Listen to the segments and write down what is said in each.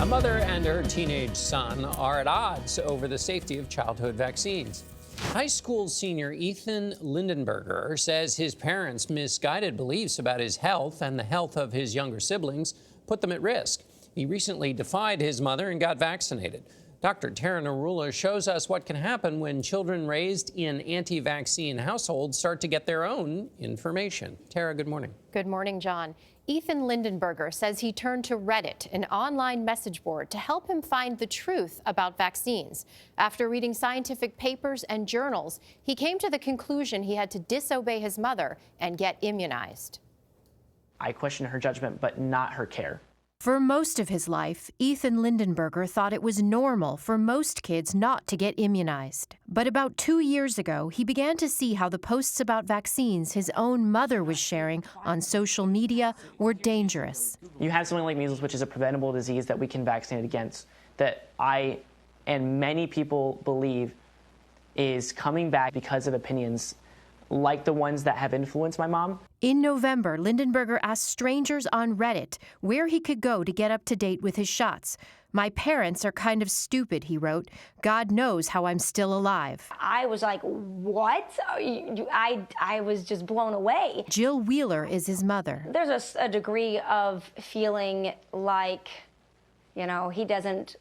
A mother and her teenage son are at odds over the safety of childhood vaccines. High school senior Ethan Lindenberger says his parents' misguided beliefs about his health and the health of his younger siblings put them at risk. He recently defied his mother and got vaccinated. Dr. Tara Narula shows us what can happen when children raised in anti-vaccine households start to get their own information. Tara, good morning. Good morning, John. Ethan Lindenberger says he turned to Reddit, an online message board, to help him find the truth about vaccines. After reading scientific papers and journals, he came to the conclusion he had to disobey his mother and get immunized. I questioned her judgment, but not her care. For most of his life, Ethan Lindenberger thought it was normal for most kids not to get immunized. But about 2 years ago, he began to see how the posts about vaccines his own mother was sharing on social media were dangerous. You have something like measles, which is a preventable disease that we can vaccinate against, that I and many people believe is coming back because of opinions like the ones that have influenced my mom. In November, Lindenberger asked strangers on Reddit where he could go to get up to date with his shots. "My parents are kind of stupid," he wrote. "God knows how I'm still alive." I was like, what? I was just blown away. Jill Wheeler is his mother. There's a degree of feeling like, he doesn't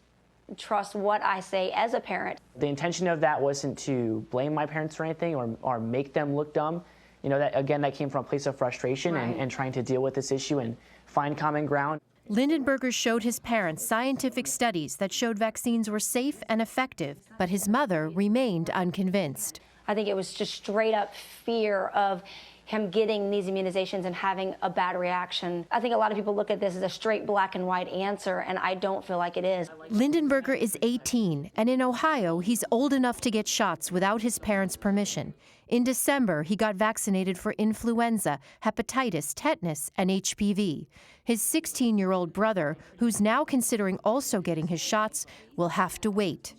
trust what I say as a parent. The intention of that wasn't to blame my parents for anything or make them look dumb. That came from a place of frustration and trying to deal with this issue and find common ground. Lindenberger showed his parents scientific studies that showed vaccines were safe and effective, but his mother remained unconvinced. I think it was just straight up fear of him getting these immunizations and having a bad reaction. I think a lot of people look at this as a straight black and white answer, and I don't feel like it is. Lindenberger is 18, and in Ohio, he's old enough to get shots without his parents' permission. In December, he got vaccinated for influenza, hepatitis, tetanus, and HPV. His 16-year-old brother, who's now considering also getting his shots, will have to wait.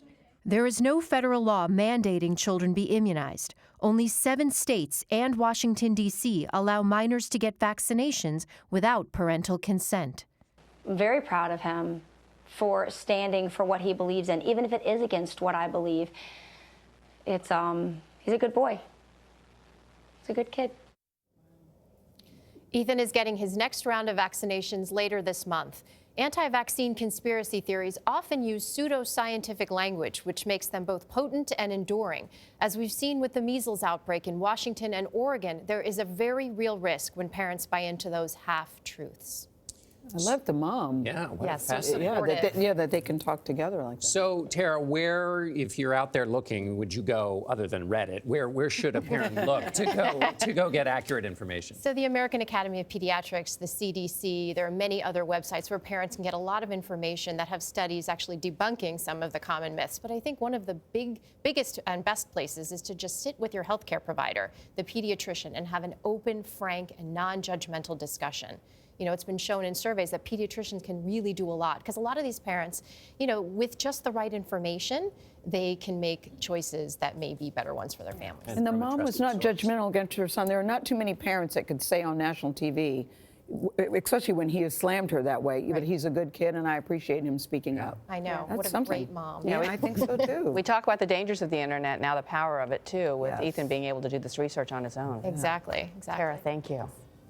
There is no federal law mandating children be immunized. Only 7 states and Washington, D.C. allow minors to get vaccinations without parental consent. I'm very proud of him for standing for what he believes in, even if it is against what I believe. He's a good boy. He's a good kid. Ethan is getting his next round of vaccinations later this month. Anti-vaccine conspiracy theories often use pseudo-scientific language, which makes them both potent and enduring. As we've seen with the measles outbreak in Washington and Oregon, there is a very real risk when parents buy into those half-truths. I love the mom. Yeah, what Yes, a fascinating. That they can talk together like that. So, Tara, where, if you're out there looking, would you go, other than Reddit, where should a parent look to go get accurate information? So the American Academy of Pediatrics, the CDC, there are many other websites where parents can get a lot of information that have studies actually debunking some of the common myths. But I think one of the biggest and best places is to just sit with your healthcare provider, the pediatrician, and have an open, frank, and non-judgmental discussion. It's been shown in surveys that pediatricians can really do a lot, because a lot of these parents, with just the right information, they can make choices that may be better ones for their families. And the mom was not judgmental against her son. There are not too many parents that could say on national TV, especially when he has slammed her that way, but he's a good kid, and I appreciate him speaking up. I know. That's what a something. great mom. Yeah, I think so, too. We talk about the dangers of the internet, now the power of it, too, with Ethan being able to do this research on his own. Exactly. Tara, thank you.